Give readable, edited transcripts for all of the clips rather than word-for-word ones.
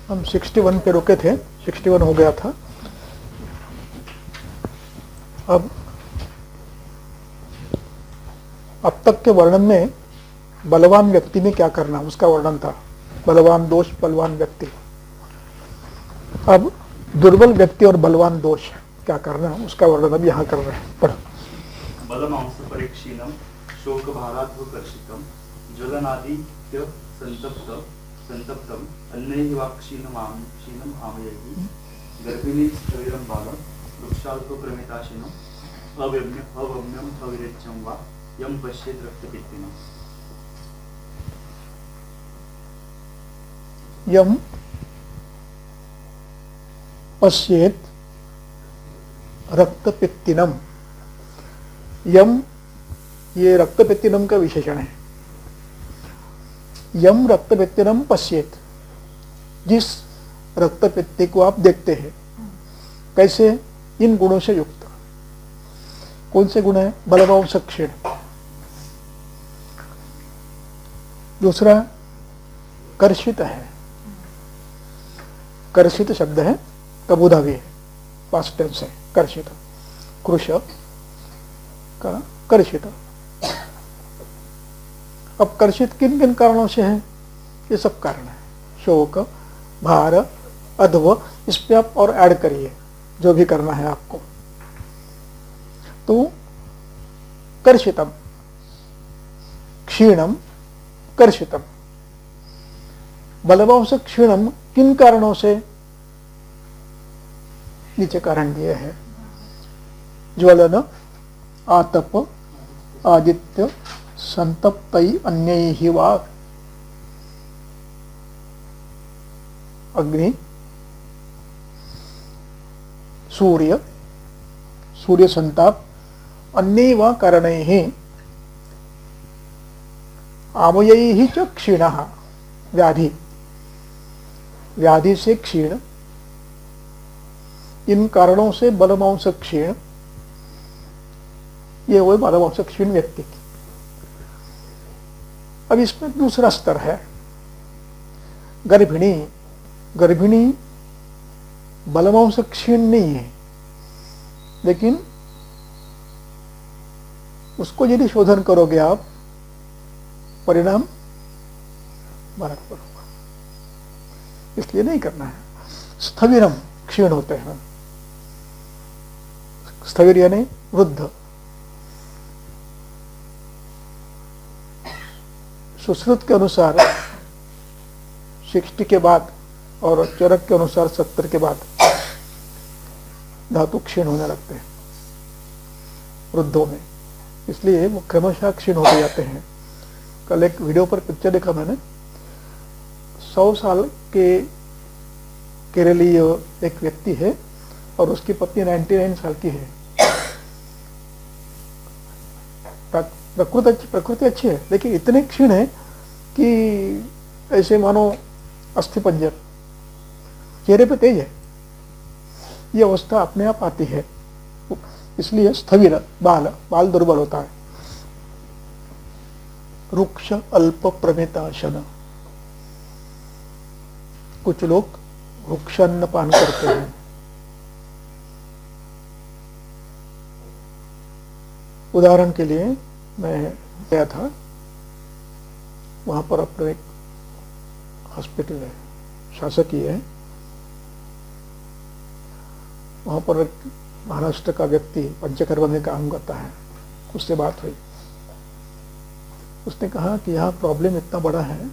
हम 61 पे रुके थे, 61 हो गया था। अब तक के वर्णन में बलवान व्यक्ति में क्या करना उसका वर्णन था। बलवान दोष, बलवान व्यक्ति। अब दुर्बल व्यक्ति और बलवान दोष क्या करना उसका वर्णन अब यहाँ कर रहे हैं। पढ़। बलमांस परीक्षीणम शोक भाराध्वकर्षितम ज्वलनादित्य संतप्तम अन्यैः वाक्क्षीणम आमयैः गर्भिणी स्थविरं बालं वृक्षाल्पप्रमिताशिनम् अवम्यं हविरेच्यं वा यं पश्येत् रक्तपित्तिनम्। यम पश्येत रक्तपित्तिनम। यम ये रक्तपित्तिनम का विशेषण है। यम रक्तपित्तिनम पश्येत, जिस रक्तपित्ति को आप देखते हैं। कैसे? इन गुणों से युक्त। कौन से गुण है? बलवांश क्षीण। दूसरा कर्षित है। कर्षित शब्द है, कबूधा भी है, पास्ट टेंस है। कर्षित, कृश का कर्षित। अब कर्षित किन किन कारणों से है? ये सब कारण है। शोक, भार, अध्व, इस पे आप और ऐड करिए जो भी करना है आपको। तो कर्षितम, क्षीणम, कर्षितम। बलवांश क्षीणम किन कारणों से? नीचे कारण दिए हैं। ज्वलन, आतप, आदित्य, संतप्तई अन्यैहि वा। अग्नि, सूर्य, सूर्य संताप, अन्यैहि वा कारणैः आमयैहि च क्षीणः। व्याधि, व्याधि से क्षीण, इन कारणों से बलवांश क्षीण। ये वो बलवांश क्षीण व्यक्ति की। अब इसमें दूसरा स्तर है गर्भिणी। गर्भिणी बलवांश क्षीण नहीं है, लेकिन उसको यदि शोधन करोगे आप, परिणाम मारक पर होगा। इसलिए नहीं करना है। स्थविरम, क्षीण होते हैं। स्थविर यानी वृद्ध। सुश्रुत के अनुसार 60 के बाद और चरक के अनुसार 70 के बाद धातु क्षीण होने लगते हैं वृद्धों में, इसलिए वो क्रमशः क्षीण होते जाते हैं। कल एक वीडियो पर पिक्चर देखा मैंने। 100 साल के केरलीय एक व्यक्ति है और उसकी पत्नी 99 साल की है। प्रकृति अच्छी है, लेकिन इतने क्षीण है कि ऐसे मानो अस्थि पंजर। चेहरे पे तेज है। ये अवस्था अपने आप आती है, इसलिए स्थविर, बाल दुर्बल होता है। रुक्ष अल्प प्रमिताशन, कुछ लोग वृक्षान्न पान करते हैं। उदाहरण के लिए मैं गया था, वहां पर अपना एक हॉस्पिटल है, शासकीय है। वहां पर एक महाराष्ट्र का व्यक्ति पंचकर्म में काम करता है, उससे बात हुई। उसने कहा कि यहाँ प्रॉब्लम इतना बड़ा है,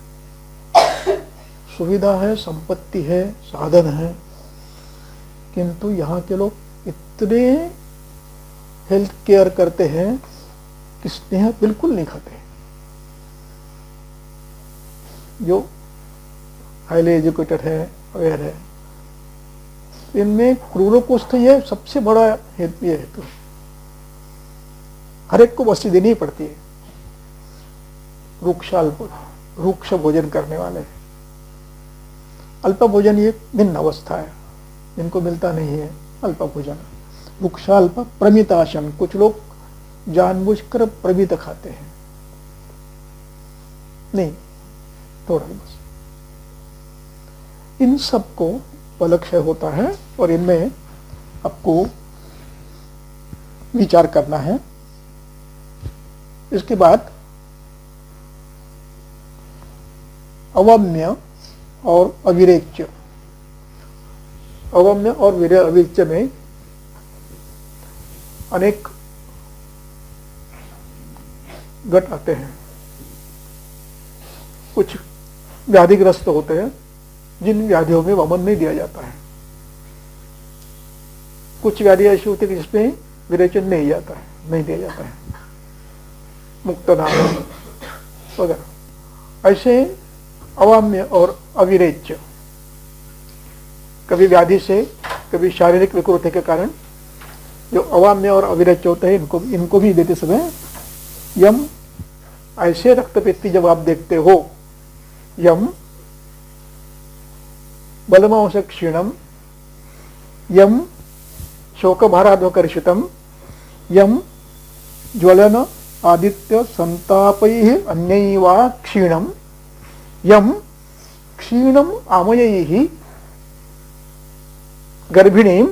सुविधा है, संपत्ति है, साधन है, किंतु यहाँ के लोग इतने हेल्थ केयर करते हैं कि स्नेह बिल्कुल नहीं खाते। जो हाईली एजुकेटेड है, अवेयर है, इनमें क्रूरोकुष्ठ ये सबसे बड़ा हेतु है। तो हर एक को वस्तु देनी ही पड़ती है। रुक्ष भोजन करने वाले। अल्प भोजन ये भिन्न अवस्था है, जिनको मिलता नहीं है अल्प भोजन। वृक्षाल्प प्रमिताशन, कुछ लोग जानबूझकर प्रमित खाते हैं। नहीं, थोड़ा बस। इन सब को बलक्षय होता है और इनमें आपको विचार करना है। इसके बाद अवम्य और अविरेच्य। अवम्य और अविरेच्य में अनेक घट आते हैं। कुछ व्याधिग्रस्त होते हैं जिन व्याधियों में वमन नहीं दिया जाता है। कुछ व्याधि ऐसी होती है जिसमें विरेचन नहीं जाता है, नहीं दिया जाता है, मुक्तनाम वगैरह। ऐसे अवाम्य और अविरेच्य, कभी व्याधि से कभी शारीरिक विकृति के कारण जो अवाम्य और अविरेच्य होते हैं इनको भी देते समय यम, ऐसे रक्तपित्ती जब आप देखते हो, यम बलमांस क्षीणम, यम शोकभाराध्वकर्षितम, यम ज्वलन आदित्य संतापैः अन्यैवा क्षीणम, यम क्षीणम आमयैः गर्भिणीं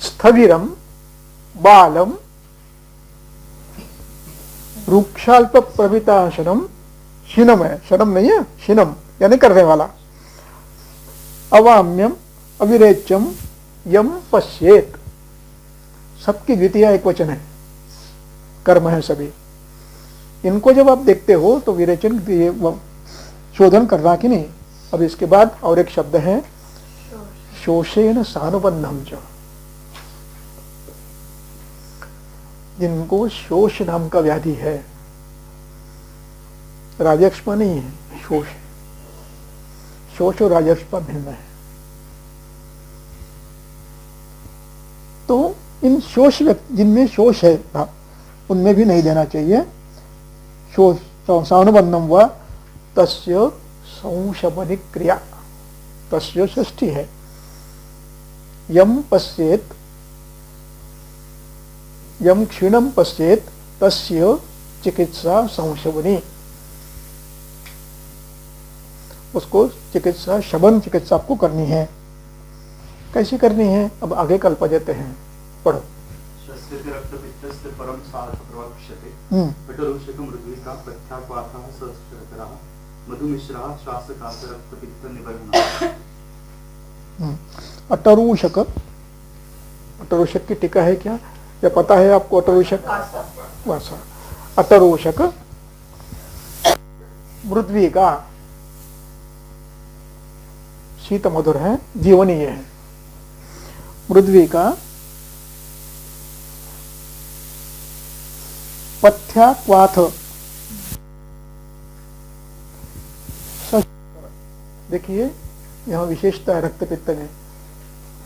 स्थविरम बालम रुक्षाल्प प्रभिताशनम, शिनम है, शनम नहीं है, शिनम यानी करने वाला। अवाम्यम अविरेच्यम यम पश्येत, सबकी द्वितीय एक वचन है, कर्म है सभी। इनको जब आप देखते हो तो विरेचन शोधन करना कि नहीं। अब इसके बाद और एक शब्द है शोषेण सानुबंधम च, जिनको शोष नाम का व्याधि है, राजक्ष्मा नहीं है, शोष। शोष और राजक्ष्मा भिन्न है। तो इन शोष जिनमें शोष है उनमें भी नहीं देना चाहिए। शोष सानुबंधम व तस्य संशमनि क्रिया, तस्य षष्ठी है। यम पश्येत, यम क्षीणम पश्येत तस्य चिकित्सा संशमनी, उसको चिकित्सा शमन चिकित्सा आपको करनी है। कैसी करनी है अब आगे कल्प देते हैं, पढ़ो। रक्तपित्तस्य परम साध प्रवक्ष्यते, पटरूषक मृद्विका प्रत्याक्वाथः सहस्रकरः मधुमिश्रः श्वासकाश रक्तपित्त निवर्धनः। अटरूषक, अटरूषक की टीका है क्या, या पता है आपको? अटरूषक वासा, अटरूषक मृद्विका, शीत मधुर है, जीवनीय है। मृद्विका पथ्याक्वाथ, देखिए यहाँ विशेषता है रक्तपित्त में,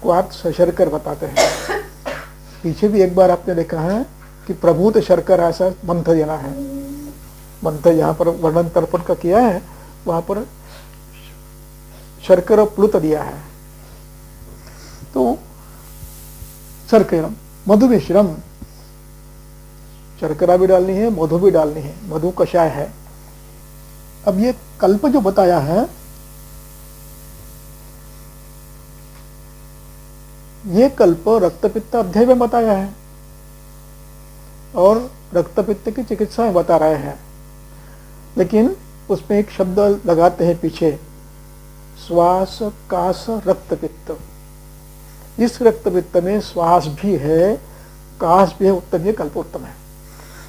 क्वाथ सशर्कर बताते हैं। पीछे भी एक बार आपने देखा है कि प्रभूत शर्कर ऐसा मंत्र देना है। मंत्र यहाँ पर वर्णन तर्पण का किया है, वहां पर शर्कर प्लुत दिया है। तो शर्करम मधु मिश्रम, शर्करा भी डालनी है, मधु भी डालनी है, मधु कषाय है। अब ये कल्प जो बताया है, ये कल्प रक्तपित्त अध्याय में बताया है और रक्तपित्त की चिकित्सा में बता रहे हैं। लेकिन उसमें एक शब्द लगाते हैं पीछे, श्वास काश रक्तपित्त। इस रक्तपित्त में श्वास भी है, काश भी है, उत्तम, ये कल्प उत्तम है।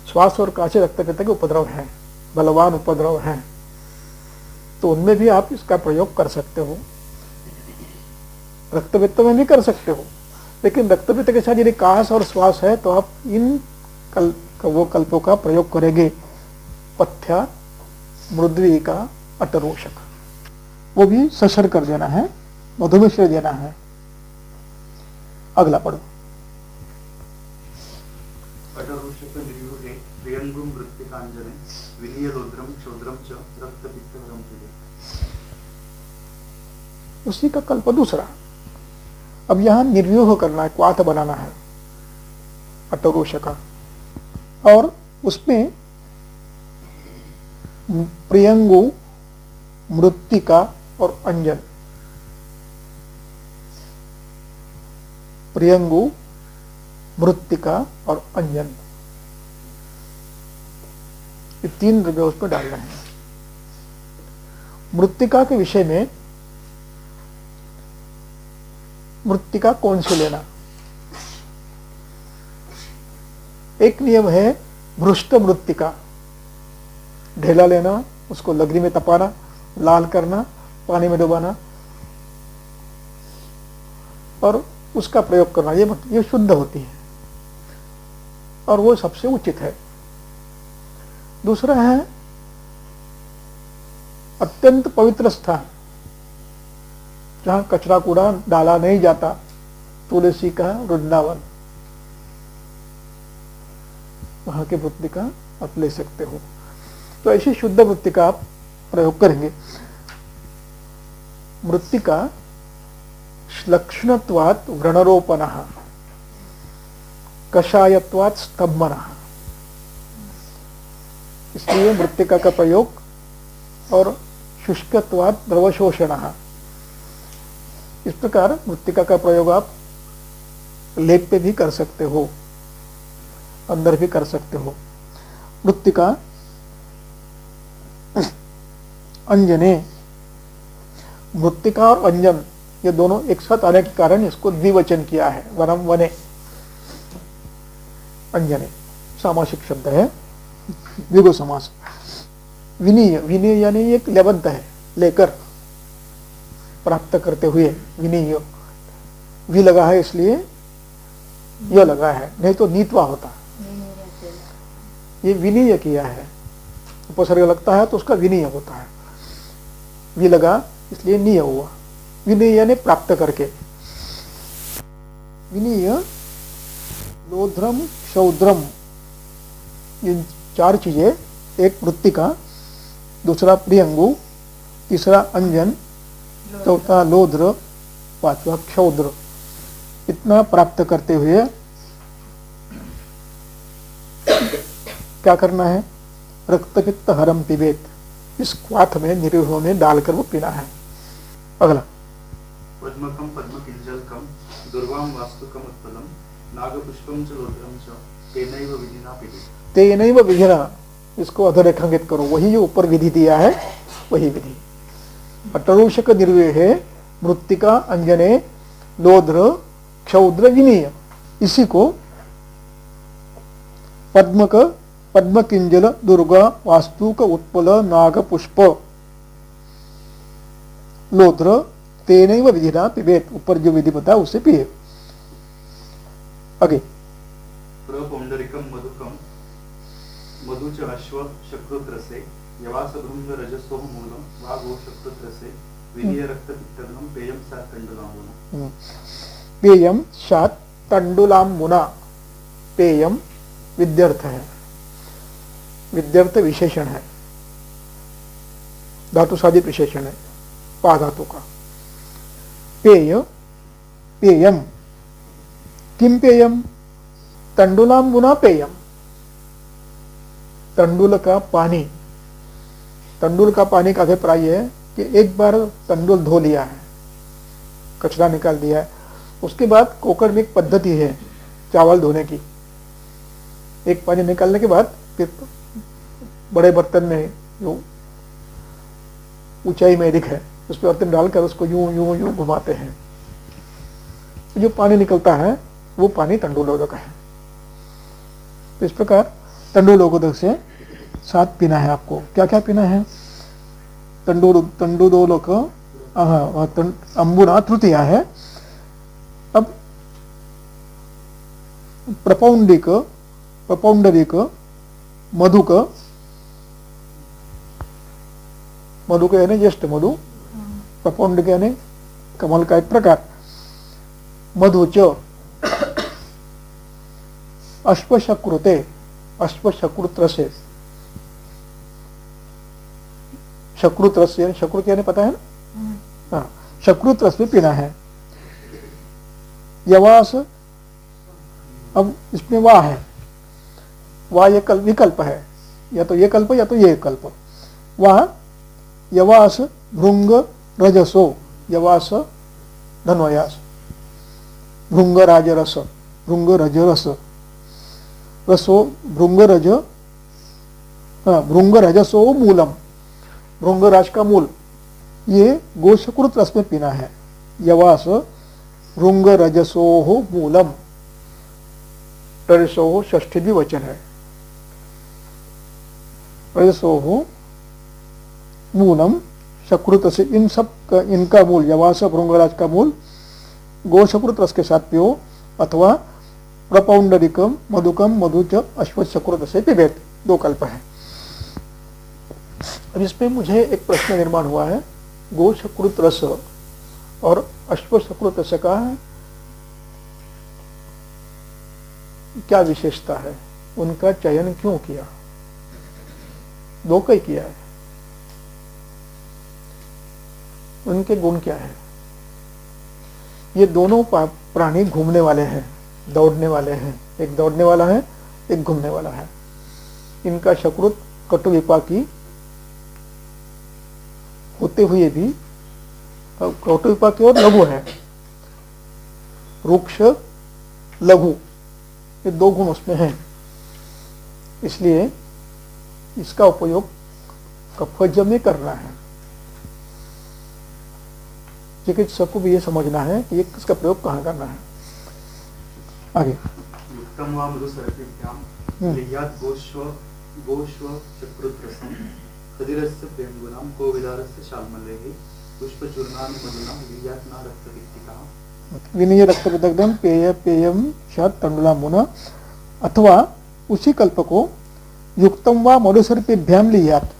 श्वास और काश रक्तपित्त के उपद्रव हैं, बलवान उपद्रव हैं, तो उनमें भी आप इसका प्रयोग कर सकते हो। रक्तपित्त में भी कर सकते हो, लेकिन रक्तपित्त के साथ यदि काश और श्वास है तो आप इन वो कल्पों का प्रयोग करेंगे। पथ्या मृद्विका अटरोषक, वो भी सशर कर देना है, मधुमिश्र देना है। अगला पढ़ो। अटरोषक निर्युहे प्रियंगुम मृत्तिकांजने विलीयरुद्रम क्षुद्रम च रक्तपित्तहरम तुल्यम्। उसी का कल्प दूसरा। अब यहां निर्व्यूह करना है, क्वाथ बनाना है अटरोषका, और उसमें प्रियंगु मृत्तिका और अंजन प्रियंगु, मृत्तिका और अंजन, ये 3 द्रव्य उसमें डाल रहे हैं। मृत्तिका के विषय में, मृत्तिका कौन सी लेना, एक नियम है भ्रुष्ट मृत्तिका, ढेला लेना, उसको लकड़ी में तपाना, लाल करना, पानी में डुबाना और उसका प्रयोग करना, ये शुद्ध होती है और वो सबसे उचित है। दूसरा है अत्यंत पवित्र स्थान, जहां कचरा कूड़ा डाला नहीं जाता, तुलसी का वृंदावन, वहां की मृत्तिका आप ले सकते हो। तो ऐसी शुद्ध मृत्तिका आप प्रयोग करेंगे। मृत्तिका श्लक्ष्णत्वात् व्रणरोपणः, कषायत्वात् स्तंभनः, इसलिए मृत्तिका का प्रयोग, और शुष्कत्वात् द्रवशोषणः, इस प्रकार मृत्तिका का प्रयोग आप लेप पे भी कर सकते हो, अंदर भी कर सकते हो। मृत्तिका अंजने, मृत्तिका और अंजन ये दोनों एक साथ आने के कारण इसको द्विवचन किया है, वनम वने, अंजने सामासिक शब्द है, द्विगु समास। विनीय, विनीय यानी एक लेबंत है, लेकर, प्राप्त करते हुए, विनीय, वि लगा है इसलिए यह लगा है, नहीं तो नीतवा होता। ये विनीय किया है, उपसर्ग लगता है तो उसका विनीय होता है, वि लगा इसलिए नीय हुआ। विनीय यानी प्राप्त करके। विनीय, लोध्रम, क्षौद्रम, ये 4 चीजें, एक मृत्तिका, दूसरा प्रियंगु, तीसरा अंजन, चौथा लोध्र, 5वां क्षौद्र, इतना प्राप्त करते हुए क्या करना है, रक्तपित्त हरम पिबेत, इस क्वाथ में निरीह में डालकर वो पीना है। अगला पद्मकम पद्मकिंजलकम दुर्वाम वास्तुकम उत्पलम नागपुष्पम च लोत्रम च तेनैव विधिना पिबेत। तेनैव विधिना, इसको अधोरेखांकित करो, वही जो ऊपर विधि दिया है वही विधि। अटरूषक निर्वेहे मृत्तिका अंजने लोध्र क्षौद्र विनीय, इसी को पद्मक, पद्मकिंजल, दुर्गा, वास्तुक, उत्पल, नागपुष्प, लोध्र, तेनैव विधिना पिबेत, ऊपर जो विधि बताया उससे पिए। आगे प्रपौंडरिकम मधुकम मधु च अश्व शकृत्रसे यवासभृंग रजसो मूलम वागो शकृत्रसे विनीय रक्तपित्तघ्नं पेयम सा तंडुलाम्बुना। पेयम सात तंडुलाम्बुना, पेयम विद्यर्थ है, विद्यर्थ विशेषण है, धातु साधित विशेषण है, पा धातु का। पेय, पेयम, किम पेयम, तंडुलाम्बुना पेयम, तंडुल का पानी। तंडुल का पानी का अभिप्राय है कि एक बार तंडुल धो लिया है, कचरा निकाल दिया है, उसके बाद कोकर में एक पद्धति है चावल धोने की। एक पानी निकालने के बाद फिर बड़े बर्तन में जो ऊंचाई में अधिक है उस पर बर्तन डालकर उसको यूं यूं यूं घुमाते हैं, जो पानी निकलता है वो पानी तंडुलोदक है। तो इस प्रकार तंडुलोदक से साथ पीना है आपको। क्या क्या पीना है, तंडुलोदक, अंबुना तृतीया है। अब प्रपौंडिक, प्रपौंडरिक, मधुक, मधुक यानी ज्येष्ठ मधु, प्रपौंडिक यानी कमल का एक प्रकार, मधुच, अश्वशकृते, अश्वशकृत्रसे, शकृत रस, शकृत यानी पता है ना, हाँ, शकृत रस भी पीना है। यवास, अब इसमें वाह है, वाह ये विकल्प है, या तो ये कल्प या तो ये कल्प। वाह यवास भृंग रजसो, यवास धन्वयास, भृंगराज रस, भृंगरज रस, रसो भृंगरज, हाँ भृंगरजसो मूलम, भृंगराज का मूल, ये गोशकृत रस में पीना है। यवास भृंगरजसो मूलम, रजसो षष्ठी भी वचन है, रजसो मूलम शकृत से, इन सब का, इनका मूल यवास भृंगराज का मूल गोशकृत रस के साथ पियो, अथवा प्रपौंडरिकम मधुकम मधुच अश्वत शकृत से पिबेत, दो कल्प है। अब इसमें मुझे एक प्रश्न निर्माण हुआ है, गोशकृत रस और अश्वशकृत रस का क्या विशेषता है, उनका चयन क्यों किया, दो का ही किया है, उनके गुण क्या है। ये दोनों प्राणी घूमने वाले हैं, दौड़ने वाले हैं, एक दौड़ने वाला है एक घूमने वाला है। इनका शकृत कटु विपाकी होते हुए भी कटु विपाकी और लघु है, रुक्ष लघु, ये दो गुण उसमें हैं, इसलिए इसका उपयोग कफज में करना है। चिकित्सक को भी ये समझना है कि इसका प्रयोग कहाँ करना है। आगे युक्तम वा मधुसरपिभ्यां लिह्यात् गोश्व चक्रुत्रसं खदिरस्य प्रेमगुणां कोविदारस्य शाल्मलेः पुष्पचूर्णानि मधुना लिह्यात् न रक्तपित्तिकाः विनय रक्तपित्तकं पेय पेयम शात तंडुलामुना, अथवा उसी कल्प को युक्तम वा मधुसर्पिभ्याम लिह्यात्,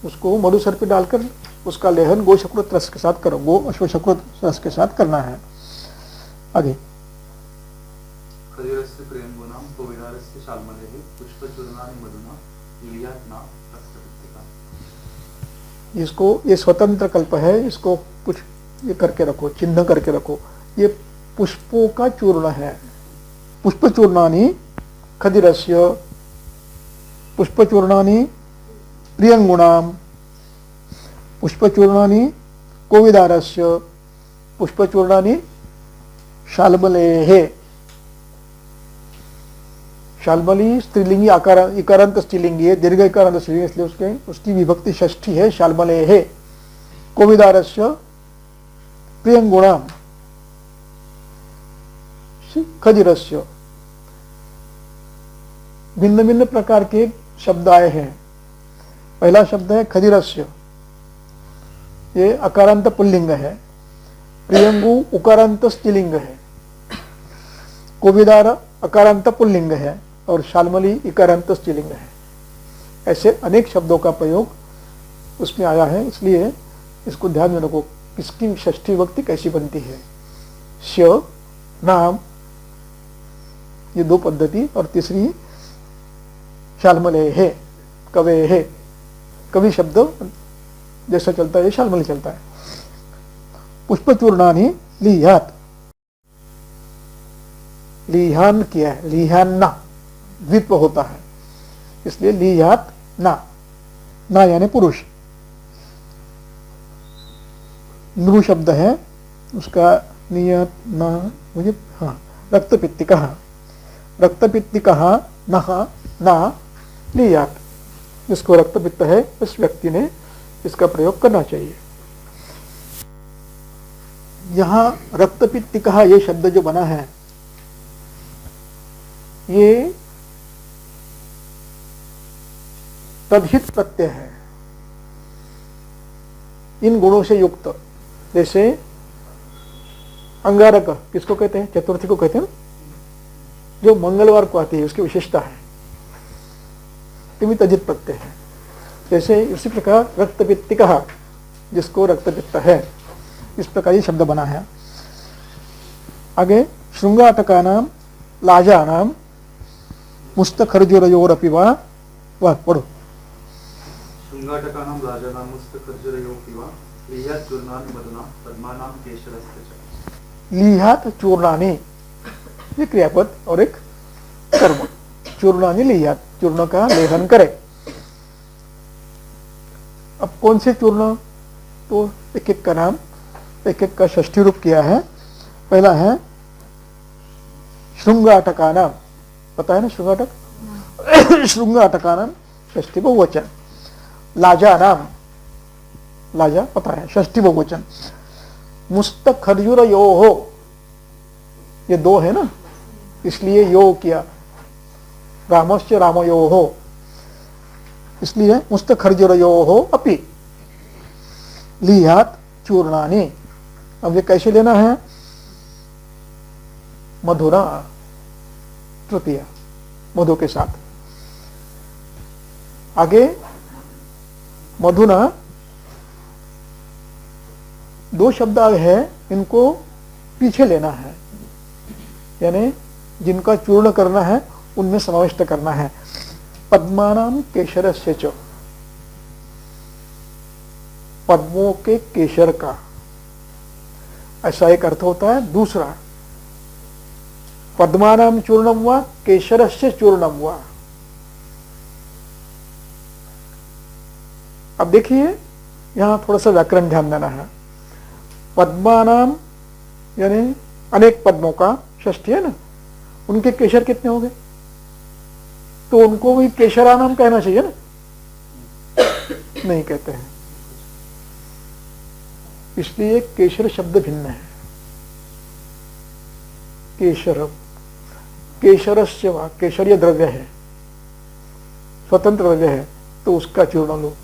उसको मधुसर्पी डालकर उसका लेहन गोशकृत रस के साथ करो, गो अश्वशकृत रस के साथ करना है। आगे खदिरस्य प्रेमगुणां कोविदारस्य शाल्मलेः पुष्पचूर्णानि मधुना लिह्यात् न रक्तपित्तिकाः। इसको, ये स्वतंत्र कल्प है, इसको कुछ ये करके रखो, चिन्ह करके रखो, ये पुष्पों का चूर्ण है। पुष्पचूर्णानि खदिरस्य, पुष्पचूर्णानि प्रियंगुणाम, पुष्पचूर्णानि कोविदारस्य, पुष्पचूर्णानि शाल्मलेः। शाल्मली स्त्रीलिंगी आकार इकारांत स्त्रीलिंगी है, दीर्घ इकारांत स्त्रीलिंगी, इसलिए उसकी विभक्ति षष्ठी है, शाल्मलेः। कोविदारस्य प्रियंगुणाम खदिरस्य। भिन्न भिन्न प्रकार के शब्द आए हैं। पहला शब्द है खदिरस्य, ये अकारांत पुल्लिंग है, प्रियंगु उकारांत स्त्रीलिंग है, कोविदार अकारांत पुल्लिंग है और शाल्मली इकारांत स्त्रीलिंग है। ऐसे अनेक शब्दों का प्रयोग उसमें आया है, इसलिए इसको ध्यान में रखो किसकी षष्ठी विभक्ति कैसी बनती है। श नाम, ये दो पद्धति, और तीसरी शाल्मलेः कवेः, कवि शब्द जैसा चलता है शाल्मली चलता है। पुष्पचूर्णानि लिह्यात्, लिहान किया है, लिहान्ना द्वित्व होता है, इसलिए लिह्यात् ना, ना यानी पुरुष। नृ शब्द है, उसका नियत ना, मुझे हाँ रक्तपित्तिकः, रक्तपित्तिकः नः ना लिह्यात्, जिसको रक्तपित्त है उस व्यक्ति ने इसका प्रयोग करना चाहिए। यहाँ रक्तपित्तिकः ये शब्द जो बना है, ये तद्धित प्रत्यय है, इन गुणों से युक्त। जैसे अंगारक किसको कहते हैं, चतुर्थी को कहते हैं ना, जो मंगलवार को आती है, उसकी विशेषता है, तद्धित प्रत्यय है। जैसे इसी प्रकार रक्तपित्तिकः, जिसको रक्तपित्त है, इस प्रकार ये शब्द बना है। आगे श्रृंगाटकानां लाजानां मुस्तखर्जुरयोरपि वा, वह पढ़ो। शृंगाटकानां लाजानां मुस्तखर्जुरयोरपि वा लिह्यात् चूर्णानि मधुना पद्मानां केशरस्य च। लिह्यात् चूर्णानि, ये क्रियापद और एक कर्म। चूर्णानि लिह्यात्, चूर्ण का लेहन करे। अब कौन से चूर्ण, तो एक एक का नाम, एक एक का षष्ठी रूप किया है। पहला है श्रृंगाटकानां, पता है ना श्रृंगाटक? श्रृंगाटकानां षष्ठी बहुवचन। लाजानाम, लाजा पता है, षष्ठी बहुवचन। मुस्तखर्जुरयोः, ये दो है ना, इसलिए यो किया। रामस्य रामयोः, इसलिए मुस्तखर्जुरयोः अपि लीयात् चूर्णानि। अब ये कैसे लेना है? मधुरा, तृतीया, मधु के साथ। आगे मधुना, दो शब्द है, इनको पीछे लेना है, यानी जिनका चूर्ण करना है उनमें समाविष्ट करना है। पद्मानाम केशरस्य च, पद्मों के केशर का, ऐसा एक अर्थ होता है। दूसरा, पद्मानाम चूर्णम वा केशरस्य चूर्णम वा। अब देखिए यहां थोड़ा सा व्याकरण ध्यान देना है। पद्मानाम यानी अनेक पद्मों का, षष्ठी है ना, उनके केशर कितने हो गए? तो उनको भी केशरानाम कहना चाहिए ना, नहीं कहते हैं, इसलिए केशर शब्द भिन्न है। केशर, केशरस्य वा, केशर ये द्रव्य है, स्वतंत्र द्रव्य है, तो उसका चूर्ण लो।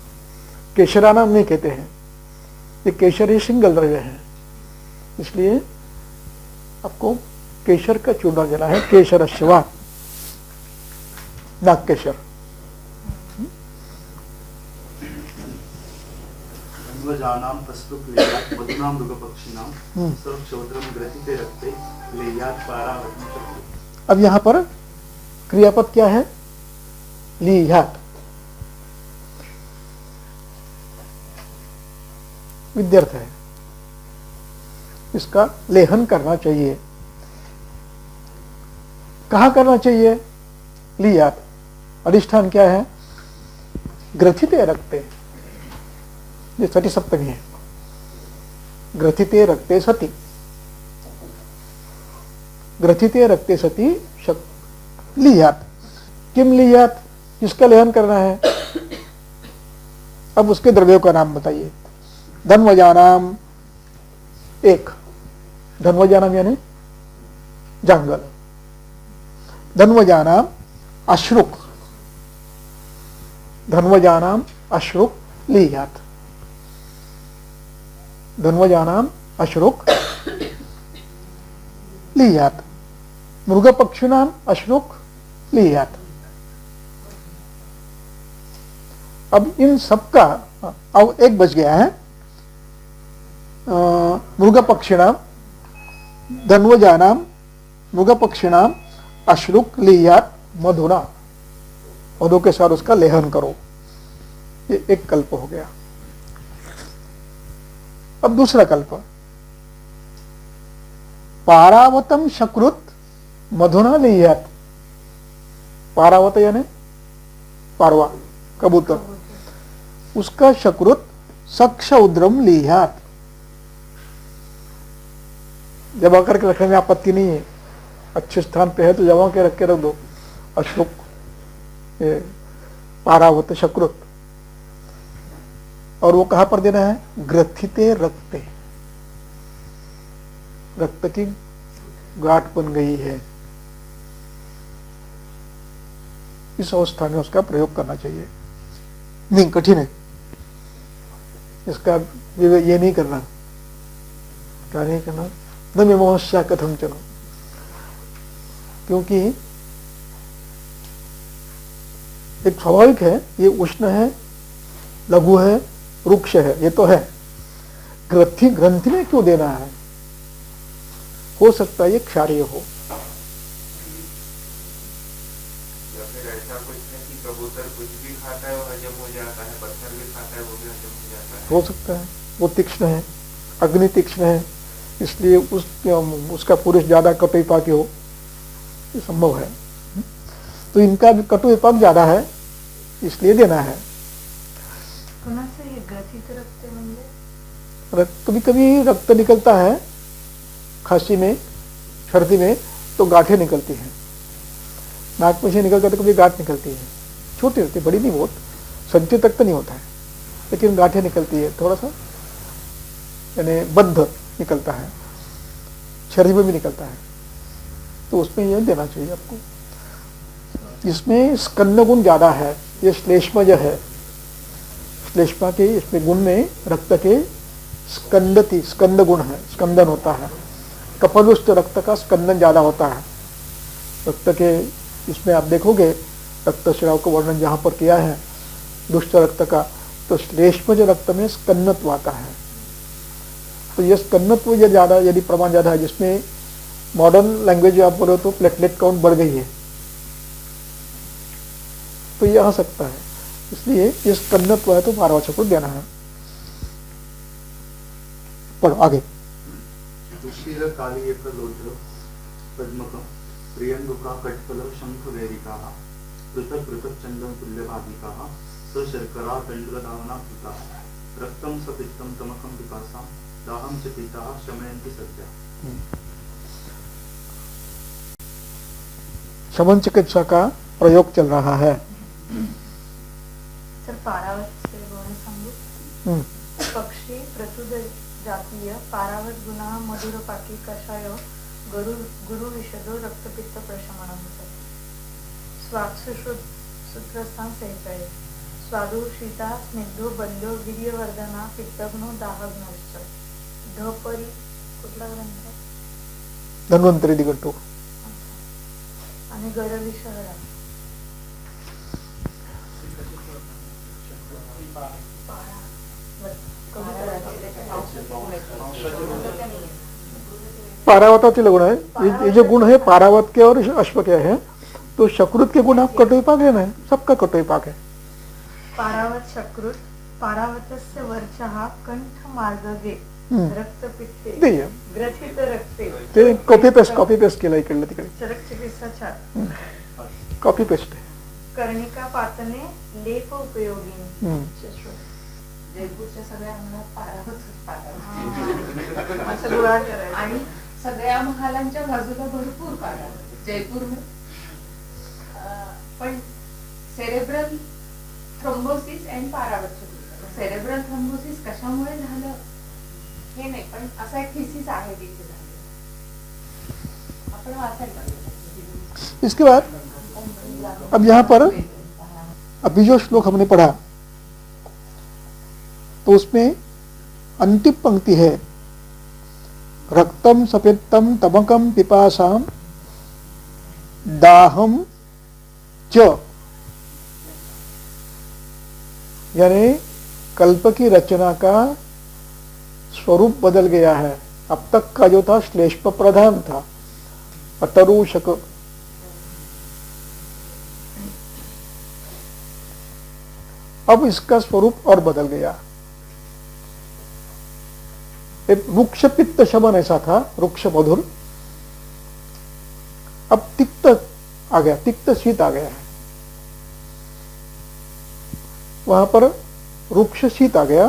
केशरानाम नहीं कहते हैं, ये केशर ही सिंगल द्रव्य है, इसलिए आपको केशर का चूर्ण देना है। केशरस्य वा, नाग केशर। अन्वजानां तस्लुक लेयात् मधुनां मृगपक्षिणां सर्वक्षोत्रं ग्रथिते रक्ते लेयात् पारावतं शक्ति। अब यहां पर क्रियापद क्या है? लीयात्। विद्यार्थ है, इसका लेहन करना चाहिए। कहां करना चाहिए? लियात। अधिष्ठान क्या है? ग्रथिते रक्ते, ये सती सप्तमी है। ग्रथिते रक्ते सती, ग्रथिते रक्ते सती लियात। किम लियात? किसका लेहन करना है? अब उसके द्रव्यों का नाम बताइए। धन्वजानाम, एक, धन्वजानाम यानी जंगल। धन्वजानाम अश्रुक, धन्वजानाम अश्रुक लियात। धन्वजानाम अश्रुक लियात। मृगपक्षिणाम अश्रुक लियात। अब इन सबका, अब एक बच गया है। मृगपक्षिणाम, धन्वजानाम, मृगपक्षिणाम अश्रुक लियात मधुना, मधु के साथ उसका लेहन करो। ये एक कल्प हो गया। अब दूसरा कल्प, पारावतम शकृत मधुना लियात। पारावत यानी पारवा, कबूतर, उसका शकृत सक्ष उद्रम लियात। जमा करके रखने में आपत्ति नहीं है, अच्छे स्थान पे है तो जमा के रख के रख दो। अशोक, पारावत शकृत, और वो कहां पर देना है? ग्रथिते रक्ते, रक्त की गांठ बन गई है, इस अवस्था में उसका प्रयोग करना चाहिए। नहीं, कठिन है इसका, ये नहीं करना। क्या नहीं करना? न मीमांसा कथम चलो, क्योंकि एक स्वाभाविक है, ये उष्ण है, लघु है, रुक्ष है, ये तो है। ग्रंथि, ग्रंथि में क्यों देना है? हो सकता है ये क्षारीय हो। या फिर ऐसा कुछ है कि कबूतर कुछ भी खाता है वो हजम हो जाता है, पत्थर भी खाता है वो भी हजम हो जाता है। हो सकता है वो तीक्ष्ण है, अग्नि तीक्ष्ण है, इसलिए उसका पुरुष ज्यादा कटु विपाकी हो, ये संभव है। तो इनका भी कटु विपाक ज्यादा है, इसलिए देना है। कभी कभी रक्त निकलता है खांसी में, सर्दी में, तो गांठें निकलती हैं। नाक में से निकलता तो कभी गांठ निकलती है, छोटी होती है, बड़ी नहीं, बहुत संचय तक तो नहीं होता है, लेकिन गांठें निकलती है, थोड़ा सा यानी बद्ध निकलता है, शरीर में भी निकलता है, तो उसमें यह देना चाहिए आपको। इसमें स्कंद गुण ज्यादा है, ये श्लेष्मज है, श्लेष्मा के इसमें गुण में रक्त के स्कंद गुण है, स्कंदन होता है। कपलुष्ट रक्त का स्कंदन ज्यादा होता है। रक्त के इसमें आप देखोगे रक्तस्राव का वर्णन जहां पर किया है दुष्ट रक्त का, तो श्लेष्मज रक्त में स्कंदत्व आता है। तो ये स्कंदत्व ये ज्यादा, यदि प्रमाण ज्यादा है, जिसमें मॉडर्न लैंग्वेज आप बोलो तो प्लेटलेट काउंट बढ़ गई है, तो ये आ सकता है। इसलिए ये स्कंदत्व है तो पारवाचक को देना है। पढ़ो आगे। दुशील कालीयक लोत्र पद्मकं प्रियंगुका कटफल शंख वैरिकाः पृथक् पृथक् चंदन तुल्य भागिकाः सशर्करा तण्डुलदावना कृताः रक्तं सपित्तं तमकं पिपासा दाहं च पीताः शमयन्ति सद्यः। शमन चिकित्सा का प्रयोग चल रहा है। सर पारावत से बोले सांगू पक्षी प्रचुद जातीय पारावत गुना मधुर पाकी कषाय गुरु विषदो रक्तपित्त प्रशमनम स्वात्सूत्रस्थान सहित स्वादु शीता स्निग्धो बंधो वीर्यवर्धना पित्तग्नो दाहग्नश्च धपरी कुठला ग्रंथ? धन्वंतरी दिगंटू आणि गरवी शहरा पारावताचे गुण है, ये जो गुण है पारावत के और अश्व के हैं, तो शक्रुत के गुण आप कटुविपाक लेना है, सबका कटुविपाक है। पारावत शक्रुत पारावतस्य वर्चः कंठ मार्गगे रक्तपित्ते ग्रथित रक्ते ते कॉपी पेस्ट केलं इकडलं तिकडे, चरक चिकित्सा छात कॉपी पेस्ट आहे। कर्णिका पातने लेप उपयोगी जयपूरच्या सगळ्या अंगणात पारावत असं गोळा करायचं आणि सगळ्या महालांच्या बाजूला भरपूर पारावत जयपूर पण सेरेब्रल थ्रोम्बोसिस अँड पारावत सेरेब्रल थ्रोम्बोसिस कशामुळे झालं हे नाही, पण असा एक थिसिस आहे तिथे आपण वाचायला पाहिजे। इसके बाद अब यहाँ पर अभी जो श्लोक हमने पढ़ा तो उसमें अंतिम पंक्ति है रक्तम सपित्तम तमकम पिपासाम दाहम च, यानी कल्प की रचना का स्वरूप बदल गया है। अब तक का जो था श्लेष्म प्रधान था, अतरुषक, अब इसका स्वरूप और बदल गया। एक रुक्ष पित्त शमन ऐसा था, रुक्ष मधुर, अब तिक्त आ गया, तिक्त शीत आ गया है। वहां पर रुक्ष शीत आ गया,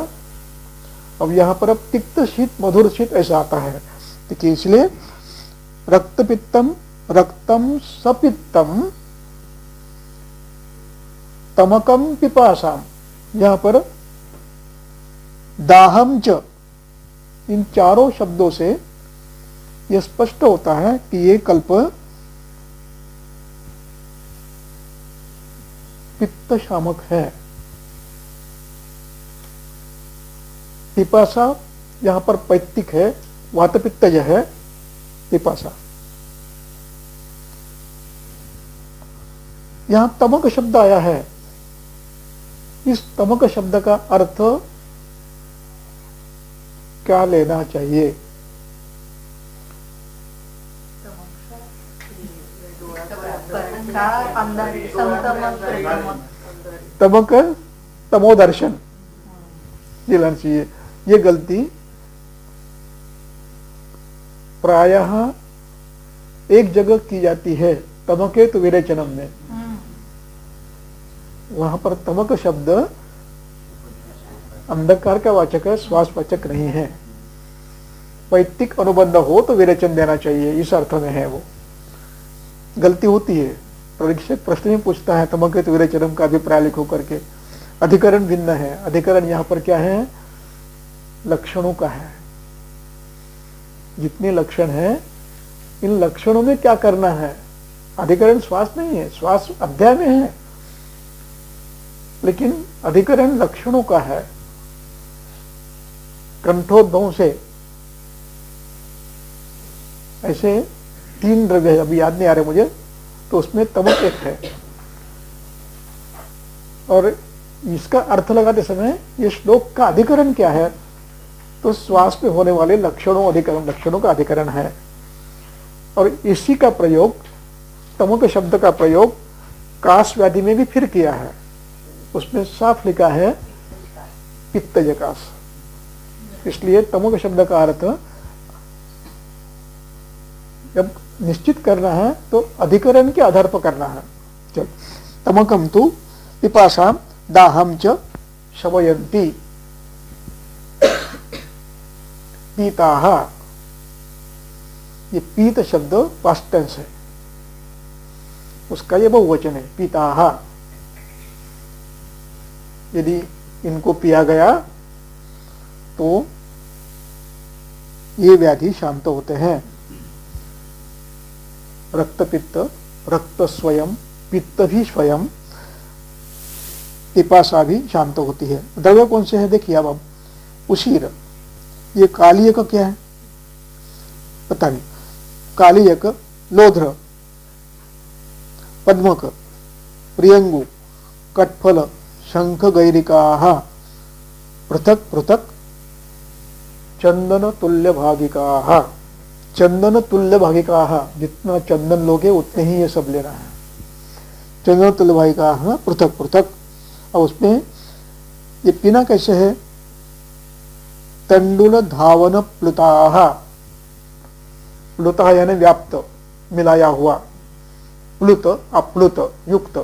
अब यहां पर अब तिक्त शीत मधुर शीत ऐसा आता है। देखिए इसलिए रक्त पित्तम रक्तम सपित्तम तमकम पिपासाम, यहां पर दाहम च, इन चारों शब्दों से यह स्पष्ट होता है कि ये कल्प पित्त शामक है। पिपासा यहां पर पैत्तिक है, वात पित्तज है पिपासा। यहां तमक शब्द आया है, इस तमक शब्द का अर्थ क्या लेना चाहिए? तमक तमोदर्शन ये लेना चाहिए। ये गलती प्रायः एक जगह की जाती है, तमके तो विरेचनम में, वहां पर तमक शब्द अंधकार का वाचक है, श्वासवाचक नहीं है। वैदिक अनुबंध हो तो विरेचन देना चाहिए, इस अर्थ में है वो। गलती होती है। परीक्षक प्रश्न में पूछता है तमकृत विरेचनम का अभिप्राय लिखो करके, अधिकरण भिन्न है। अधिकरण यहाँ पर क्या है? लक्षणों का है। जितने लक्षण हैं इन लक्षणों में क्या करना है? अधिकरण श्वास नहीं है, श्वास अध्याय में है, लेकिन अधिकरण लक्षणों का है। कंठोद्भव से ऐसे 3 द्रव्य है, अभी याद नहीं आ रहे मुझे, तो उसमें तमक एक है। और इसका अर्थ लगाते समय ये श्लोक का अधिकरण क्या है? तो श्वास में होने वाले लक्षणों, अधिकरण लक्षणों का अधिकरण है। और इसी का प्रयोग, तमक शब्द का प्रयोग काश व्याधि में भी फिर किया है। उसमें साफ लिखा है पित्तजकाश। इसलिए तमक शब्द का अर्थ जब निश्चित करना है तो अधिकरण के आधार पर करना है। चल, तमकम तु पिपासाम दाहम च शमयन्ति पीताः। ये पीत शब्द पास्ट टेंस है, उसका ये बहुवचन है, पीताः। यदि इनको पिया गया तो ये व्याधि शांत होते हैं। रक्त पित्त, रक्त स्वयं, पित्त भी स्वयं, पिपासा भी शांत होती है। द्रव्य कौन से है देखिए अब उशीर। ये कालियक क्या है पता नहीं। कालियक, लोध्र, पद्मक, प्रियंगु, कटफल, शंख गैरिकाः पृथक पृथक चंदन तुल्य भागिकाः। चंदन तुल्य भागिकाः, जितना चंदन लोगे उतने ही ये सब लेना है। चंदन तुल्य भागिकाः पृथक पृथक। अब उसमें ये पीना कैसे है? तंडुल धावन प्लुताः। प्लुतः यानी व्याप्त, मिलाया हुआ। प्लुत, अप्लुत, युक्त,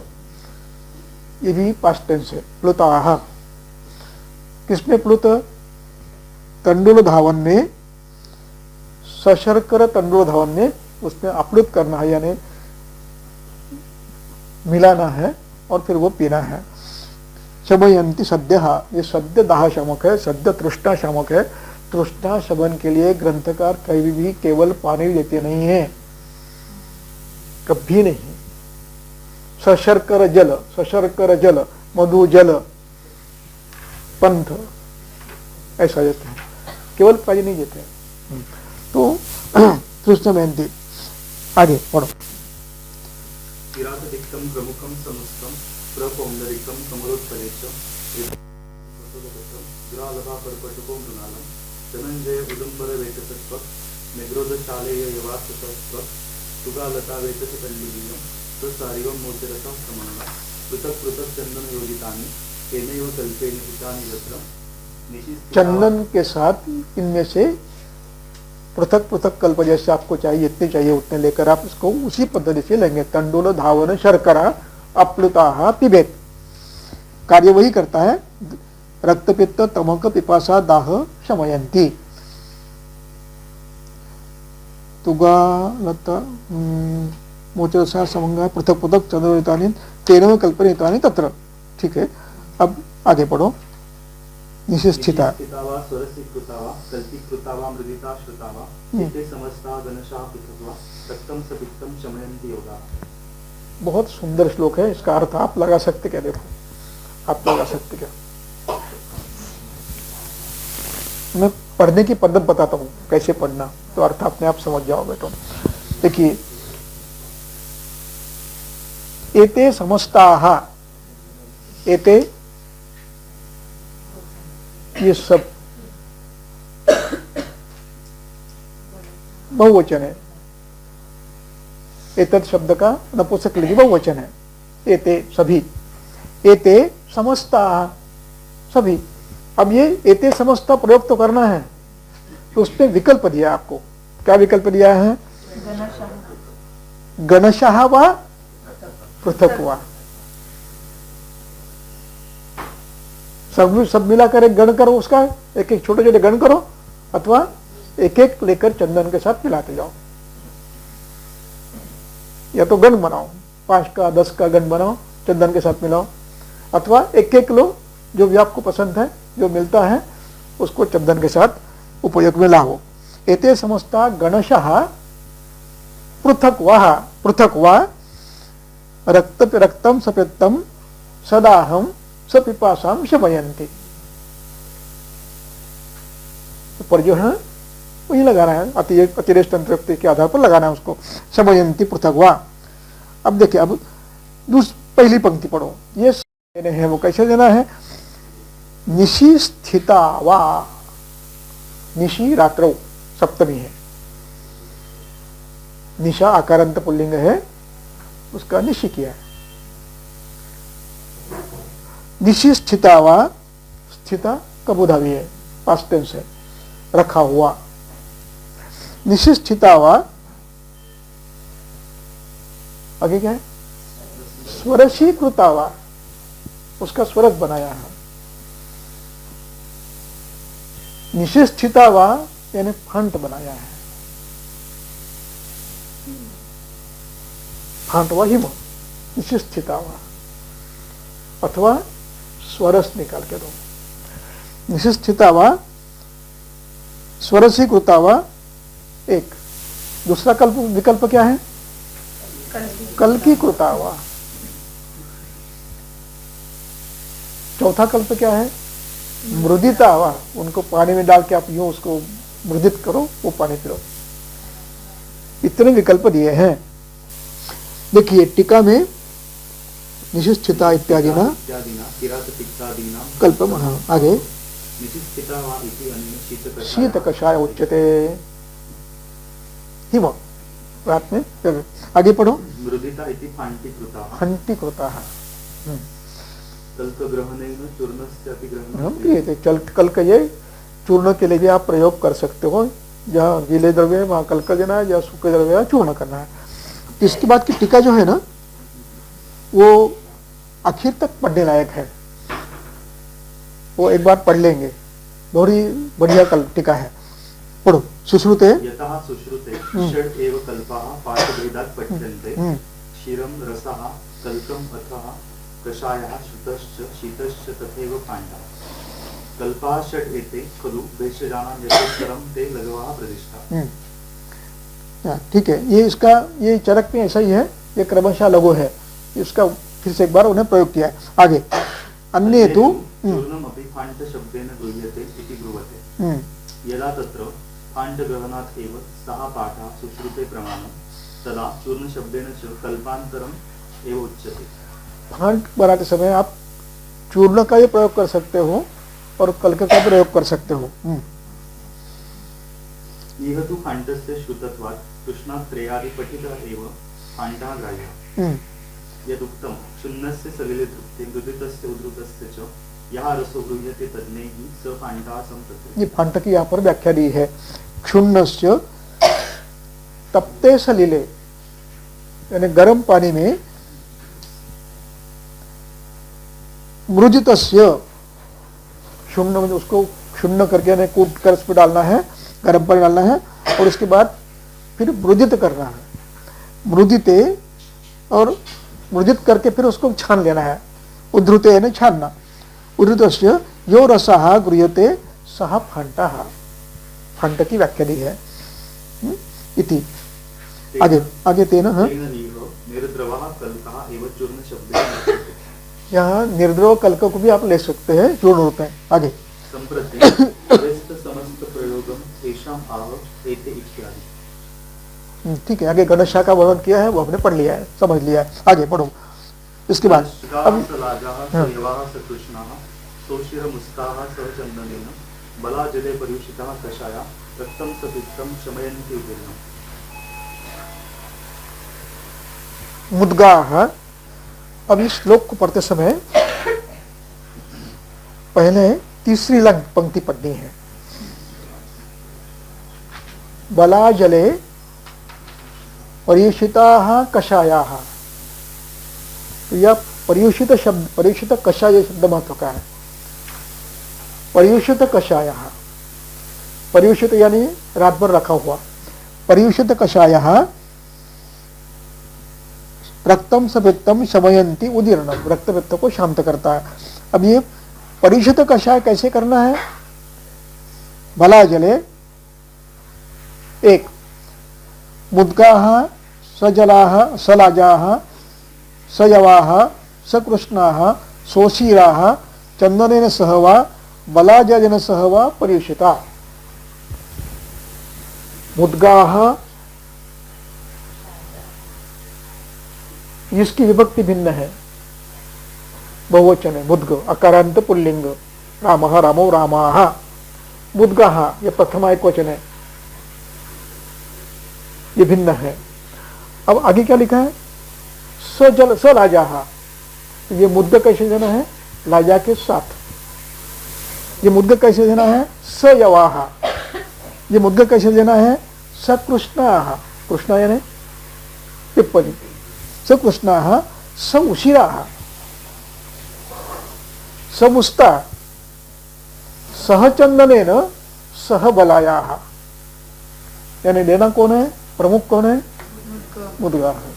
ये भी पास्ट टेंस है। प्लुताः किसमें प्लुत? तंडुल धावन में, सशर्कर तंडुल धावन में, उसमें अप्लुत करना है यानी मिलाना है और फिर वो पीना है। शमयन्ति सद्यः, ये सद्य दाह शामक है, सद्य तृष्णा शामक है। तृष्णा शमन के लिए ग्रंथकार कभी भी केवल पानी देते नहीं है, कभी नहीं। सशर्कर जल, सशर्कर जल, मधु जल, पंथ ऐसा देते हैं, केवल पानी नहीं देते हैं। तो तृष्णमयन्ति। आगे पढ़ो। किरातदिक्कं प्रमुखं समुस्तं प्रपौंडरिकं कमलोत्पलेच दुरालभा परपटुको मृणालं धनंजय उदुम्बर वेतसत्व मेघ्रोदचालेय यवासत्व सुगालता वेतस तंडुलीयं तत्सारिवं मोचरसं समन्वा पृथक पृथक चंदन योजितानि तेनैव कल्पेन हितानि यत्र निशिस्थिता। चंदन के साथ इनमें से पृथक पृथक कल्प जैसे आपको चाहिए, इतने चाहिए उतने लेकर आप इसको उसी पद्धति से लेंगे। तंडुल धावन शर्करा अप्लुताः पिबेत। कार्य वही करता है। रक्तपित्त, तमक, पिपासा, दाह शमयन्ति। तुगालता मोचरसा समंगा पृथक पृथक चंद्रयुतानि तेन कल्पनितानि तत्र। ठीक है, अब आगे पढ़ो। निशिस्थिता वा स्वरसीकृता वा कल्पीकृता वा मृदिता श्रुता वा एते समस्ता गणशः पृथक्वा रक्तं सपित्तं शमयन्ति योगा। बहुत सुंदर श्लोक है। इसका अर्थ आप लगा सकते क्या? देखो, आप लगा सकते क्या? मैं पढ़ने की पद्धति बताता हूँ कैसे पढ़ना, तो अर्थ अपने आप समझ जाओ बेटो। देखिए, एते समस्ताः, एते ये सब बहुवचन है। एतत् शब्द का नपुंसक लिंग बहुवचन है। एते सभी, एते समस्ताः सभी। अब ये एते समस्ता प्रयोग तो करना है, तो उसमें विकल्प दिया आपको। क्या विकल्प दिया है? गणशः वा पृथक वा। सब मिलाकर एक गण करो, उसका एक एक छोटे छोटे गण करो, अथवा एक एक लेकर चंदन के साथ मिलाते जाओ। या तो गण बनाओ, 5 का 10 का गण बनाओ, चंदन के साथ मिलाओ, अथवा 1-1 किलो जो भी आपको पसंद है, जो मिलता है उसको चंदन के साथ उपयोग में लाओ। एते समस्ता गणशः पृथक वा रक्तम सपेत्तम सदाहम सपिपासाम शमयन्ति। पर जो है वही लगाना है, अतिरेक तंत्र के आधार पर लगाना है उसको, शमयन्ति पृथक वा। अब देखिए, अब पहली पंक्ति पढ़ो, ये देने हैं, वो कैसे देना है? निशि स्थिता वा, निशि रात्रौ सप्तमी है, निशा आकारांत पुल्लिंग है, उसका निशि किया है। निशि स्थिता वा, स्थिता कबूधावी है, पास्ट टेंस है, रखा हुआ। निशि स्थिता वा, आगे क्या है? स्वरसी कृतावा, उसका स्वरस बनाया है। निशिस्थितावा यानी फंट बनाया है, फांटवा ही निशिस्थितावा, अथवा स्वरस निकाल के दो। निशिस्थितावा, स्वरसी कृतावा एक। दूसरा विकल्प क्या है? कल्की कृतावा। चौथा कल्प क्या है? मृदितावा, उनको पानी में डाल के आप यूं उसको मृदित करो, वो पानी पिलो। इतने विकल्प दिए हैं। देखिए टीका में निशिस्थिता इत्यादि ना कल्प, आगे शीत कषाय उच्यते हिम, रात में आगे पढ़ो। मृदिता इति फांटिकृता, फांटिकृता कल्क, ये चूर्ण के लिए भी आप प्रयोग कर सकते हो, जहाँ गीले द्रव्य है वहाँ कल्क देना है, जहाँ सूखे द्रव्य है चूर्ण करना है। इसके बाद की टीका जो है ना, वो आखिर तक पढ़ने लायक है, वो एक बार पढ़ लेंगे, बहुत ही बढ़िया टीका है, पढ़ो। सुश्रुते यतः सुश्रुते षड् एव कल्पाः पाठभेदात् पठ्यन्ते, क्षीरं रसः कल्कम् अथः कषायः श्रुतश्च शीतश्च तथैव पाण्डः, कल्पाः षड् एते खलु भेषजानां यथोत्तरं ते लघवः प्रतिष्ठा। ठीक है, ये चरक में ऐसा ही है, ये क्रमशः लघु है, इसका फिर से एक बार उन्हें प्रयोग किया है। आगे अन्य हेतु चूर्णमपि फाण्ट शब्देन गृह्यते इति ब्रुवते, यदा तत्र फाण्ट ग्रहणात् एव सः पाठः सुश्रुते प्रमाणं, तदा चूर्ण शब्देन च कल्पान्तरम् एव उच्यते। फांट बनाते समय आप चूर्ण का भी प्रयोग कर सकते हो और कल्क का प्रयोग कर सकते हो। इह तु फाण्टस्य श्रुतत्वात् कृष्णात्रयादि पठितः एव फाण्टः ग्राह्यः। यदुक्तं क्षुण्णस्य सलिले तृप्ते मृदितस्य उद्धृतस्य च यः रसो गृह्यते तज्ञैः स फाण्टः सम्प्रति। ये फांट की यहाँ पर व्याख्या दी है। क्षुण्णस्य तप्ते सलिले, यानी गर्म पानी में, मृदितस्य, क्षुण्ण मतलब उसको क्षुण्ण करके यानी कूट कर उसमें डालना है, गर्म पानी डालना है, और उसके बाद फिर मृदित करना है। मृदिते, और मृदित करके फिर उसको छान लेना है। उद्धृते यानी छानना। उद्धृतस्य यो रसः गृह्यते सः फाण्टः, फाण्ट की व्याख्या दी है। इति आगे तेन निर्द्रवः कल्कः एव चूर्ण शब्देन, यहाँ निर्द्रव कल्क को भी आप ले सकते हैं चूर्ण रूप में। आगे संप्रति समस्त प्रयोगम एषाम आह एते इत्यादि। ठीक है, आगे गणेशा का वर्णन किया है, वो हमने पढ़ लिया है, समझ लिया है। आगे पढ़ो। इसके बाद मुद्गाः। अब इस श्लोक को पढ़ते समय पहले तीसरी पंक्ति पढ़नी है। बला जले पर्युषिताः कषायाः, तो यह पर्युषित शब्द, पर्युषित कषाय शब्द महत्व का है। पर्युषित कषायः, पर्युषित यानी रात भर रखा हुआ। पर्युषित कषायः रक्तम सपित्तम शमयंती उदीर्णम, रक्त पित्त को शांत करता है। अब ये परिषद कषाय कैसे करना है? भला जले एक मुद्गाः सजलाः सलाजाः सयवाः सकृष्णाः सोशीराः चंदनेन सह वा बलाजलेन सह वा परिषिता। मुद्गाः, इसकी विभक्ति भिन्न है, बहुवचन है मुद्ग, अकारांत पुल्लिंग, रामः रामो रामाः। मुद्गाः ये प्रथमा एक वचन है, ये भिन्न है। अब आगे क्या लिखा है? सजल सलाजाः, ये मुद्ग कैसे देना है? लाजा के साथ। ये मुद्ग कैसे देना है? सयवाः, ये मुद्ग कैसे देना है? सकृष्णाः, कृष्णा यानी टिप्पणी, सकृष्णाः सउशिराः समुस्ता सहचंदनेन सह बलायाः। यानी लेना कौन है? प्रमुख कौन है? मुद्गा है,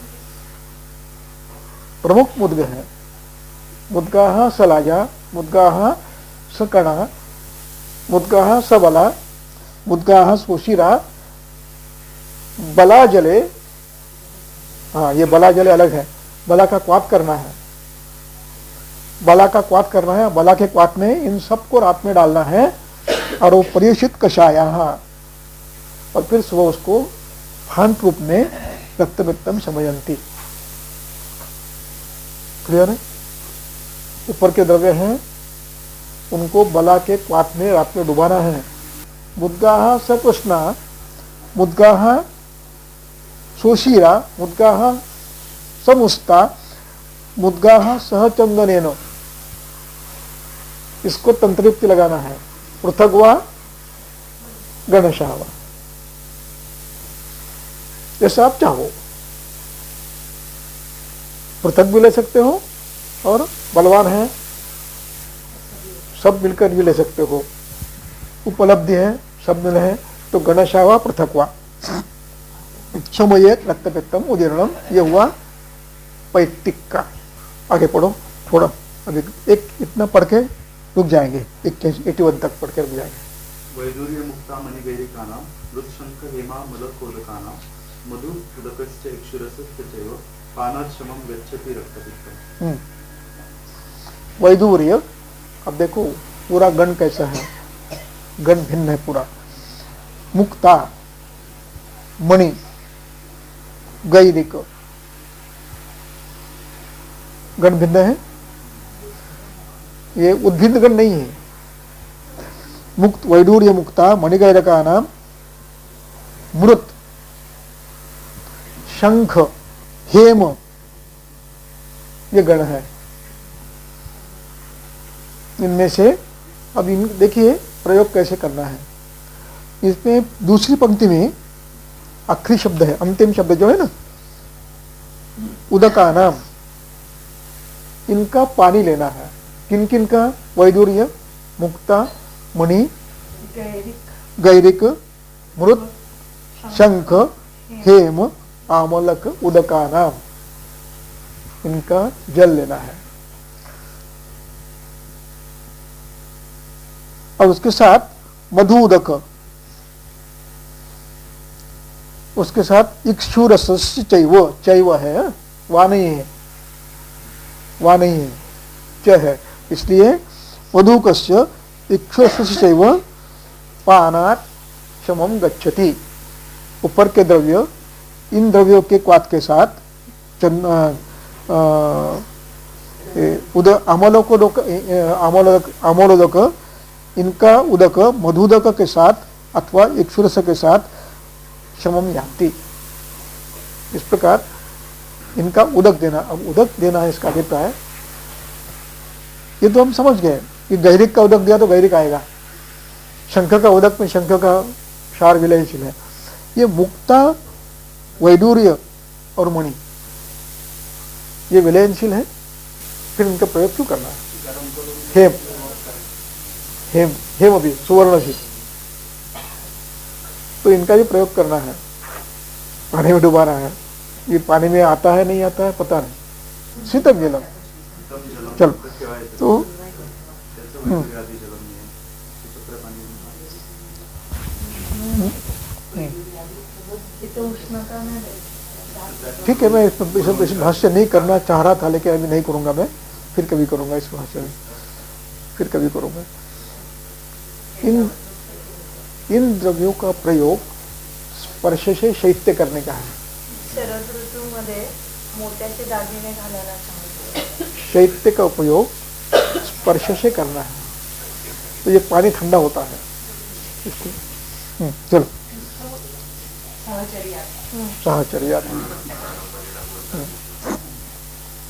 प्रमुख मुद्ग है। मुद्गाः सलाजा, मुद्गाः सकणा, मुद्गाः सबला, मुद्गाः सुशिरा, बला जले। हाँ, ये बला जले अलग है, बला का क्वात करना है, बला का क्वात करना है। बला के क्वात में इन सबको रात में डालना है और वो परिषित कषायाः, और फिर सुबह उसको भांत रूप में रक्तपित्तम शमयंती। क्लियर है? ऊपर के द्रव्य हैं, उनको बला के क्वात में रात में डुबाना है। मुद्गाः सकृष्णा, मुद्गाः सोशीरा, मुद्गाः समुस्ता, मुद्गाः सहचंदनेन, इसको तंत्रिप्ति लगाना है। पृथक वा गणशः वा, जैसा आप चाहो, पृथक भी ले सकते हो और बलवान है सब मिलकर भी ले सकते हो। उपलब्धि है, सब मिले हैं, तो गणशः वा पृथक वा। शमयेत रक्तपित्तम उदीर्णम, ये हुआ पैतिक का। आगे पढ़ो थोड़ा, अभी एक इतना पढ़ के रुक जाएंगे, 81 तक पढ़ के रुक जाएंगे। वैदूर्य मुक्ता मणिगैरिकानां लुत्शंख हेमा मलकोदकानां मधु उदकश्च इक्षुरसस्य चैव पानात् शमं गच्छति रक्तपित्तम्। वैदूर्य, अब देखो पूरा गण कैसा है, गण भिन्न है पूरा। मुक्ता, मणि, गैरिक, गण भिन्न है, ये उद्भिन्न गण नहीं है। मुक्त, वैडूर्य मुक्ता मणिगैरका नाम मृत, शंख, हेम, ये गण है। इनमें से अब इन देखिए प्रयोग कैसे करना है। इसमें दूसरी पंक्ति में आखिरी शब्द है, अंतिम शब्द जो है ना, उदका नाम, इनका पानी लेना है। किन किन का? वैदूर्य, मुक्ता, मणि, गैरिक, मृत, शंख, हेम, आमलक, उदका नाम, इनका जल लेना है। और उसके साथ मधु उदक, उसके साथ इक्षुरसस्य चैव, चैव है, वा नहीं है, वा नहीं है, च है, इसलिए मधुकस्य इक्षुरसस्य चैव पानात् शमं गच्छति। ऊपर के द्रव्य, इन द्रव्यों के क्वात के साथ आमोलोदक, इनका उदक मधुदक के साथ अथवा इक्षुरस के साथ शमम यान्ति। इस प्रकार इनका उदक देना। अब उदक देना है इसका अभिप्राय, ये तो हम समझ गए कि गैरिक का उदक दिया तो गैरिक आएगा, शंख का उदक में शंख का क्षार विलयशील है। ये मुक्ता, वैडूर्य और मणि ये विलयनशील है, फिर इनका प्रयोग क्यों करना है? हेम, हेम, हेम अभी सुवर्णशील, तो इनका भी प्रयोग करना है, पानी में डुबाना है। ये पानी में आता है नहीं आता है पता नहीं, शीतम जलम। शीतम जलम चलो, शिवाय जलम। तो त्याचं वैद्यव्याधी जलम नाही आहे. शीतत्र पाणी इथे उष्णता नाही द्यायची. ठीक है, मैं इस भाष्य नहीं करना चाह रहा था, लेकिन अभी नहीं करूंगा, मैं फिर कभी करूंगा इस भाष्य में, फिर कभी करूंगा। इन द्रव्यों का प्रयोग स्पर्श से शैत्य करने का है। शरद ऋतूमध्ये मोत्याचे दागिने घालायला सांगितले. शैत्य का उपयोग स्पर्श से करना है, तो ये पानी ठंडा होता है इसलिए। चलो, साहचर्या।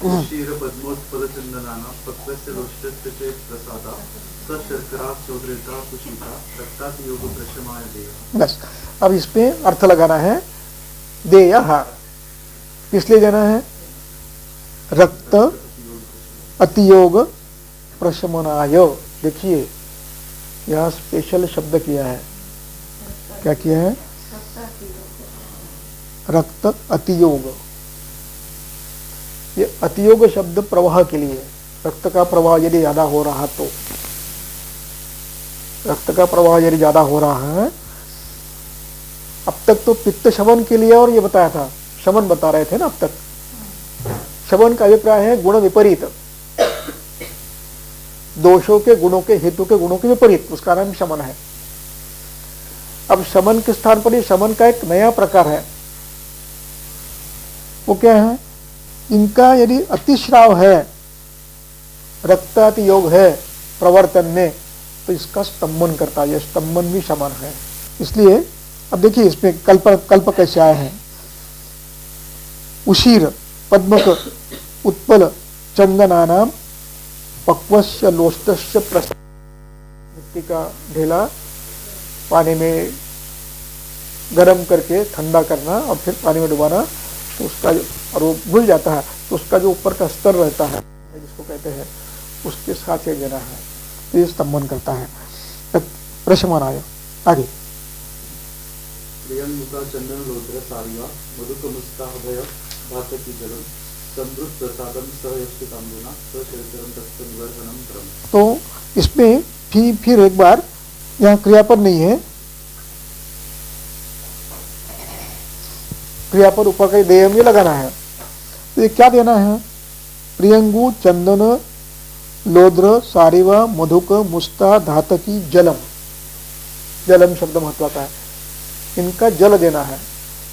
क्षीर पद्मोत्पल चंदनाना पक्वस्य रोष्टस्य च प्रसादा स शर्करा चौद्रिता कुशिता रक्तात योग प्रशमाय देय। बस, अब इसमें अर्थ लगाना है। देयः किस लिए देना है? रक्त अतियोग प्रशमनाय। देखिए यहाँ स्पेशल शब्द किया है, क्या किया है? रक्त अतियोग। ये अतियोग शब्द प्रवाह के लिए, रक्त का प्रवाह यदि ज्यादा हो रहा तो, रक्त का प्रवाह यदि ज्यादा हो रहा है, अब तक तो पित्त शमन के लिए और ये बताया था, शमन बता रहे थे ना अब तक। शमन का अभिप्राय है गुण विपरीत, दोषों के गुणों के, हेतु के गुणों के विपरीत, उसका नाम शमन है। अब शमन के स्थान पर ये शमन का एक नया प्रकार है, वो क्या है? इनका यदि अतिश्राव है, रक्ताति योग है प्रवर्तन में, तो इसका स्तंभन करता है, स्तंभन भी शमन है। इसलिए अब देखिए इसमें कल्प कैसे आए हैं। उशीर पद्मक उत्पल चंदनानाम पक्वस्य लोष्टस्य प्रस, मिट्टी का ढेला पानी में गर्म करके ठंडा करना और फिर पानी में डुबाना, तो उसका और वो घुल जाता है, तो उसका जो ऊपर का स्तर रहता है जिसको कहते हैं, उसके साथ ये देना है, तो ये स्तंभन करता है। प्रशमनाय। आगे प्रियंमुका चंदन लोद्र सारिवा मधुक मुस्ताभय भातकी जलम समृद्ध प्रसादम सहयष्टिकाम्बुना सशर्करम तत्व निवर्धनम क्रम। तो इसमें फिर एक बार, यहाँ क्रियापद नहीं है, क्रियापद ऊपर का देयम ये लगाना है। तो ये क्या देना है? प्रियंगु चंदन लोद्र सारिवा मधुक मुस्ता धातकी जलम। जलम शब्द महत्व का है, इनका जल देना है।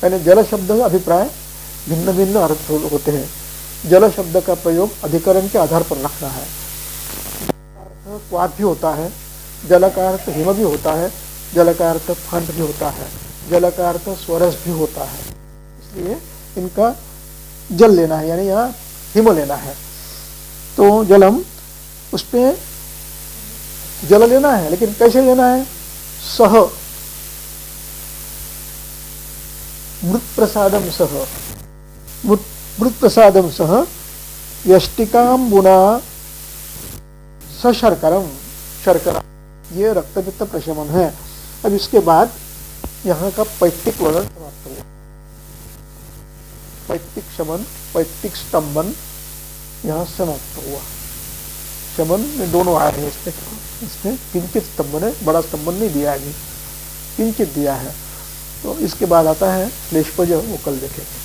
यानी जल शब्द का अभिप्राय भिन्न भिन्न अर्थ होते हैं। जल शब्द का प्रयोग अधिकरण के आधार पर रखना है। क्वाथ भी होता है, जल का अर्थ हिम भी होता है, जल का अर्थ फंड भी होता है, जल का अर्थ स्वरस भी होता है। इसलिए इनका जल लेना है, यानी यहाँ हिम लेना है। तो जलम, उस पे जल लेना है, लेकिन कैसे लेना है? सह मृत प्रसादम सह, मृत प्रसादम सह यष्टिकाम्बुना सशर्करम, शर्करा, ये रक्तपित्त प्रशमन है। अब इसके बाद यहाँ का पैक्तिक वर्णन समाप्त हुआ। पैक्तिक शमन, पैक्तिक स्तंभन यहाँ समाप्त हुआ। शमन में दोनों आए हैं इसमें किंचित स्तंभन है, बड़ा स्तंभन नहीं दिया है, किंचित दिया है। तो इसके बाद आता है लेशपज, वो कल देखेंगे।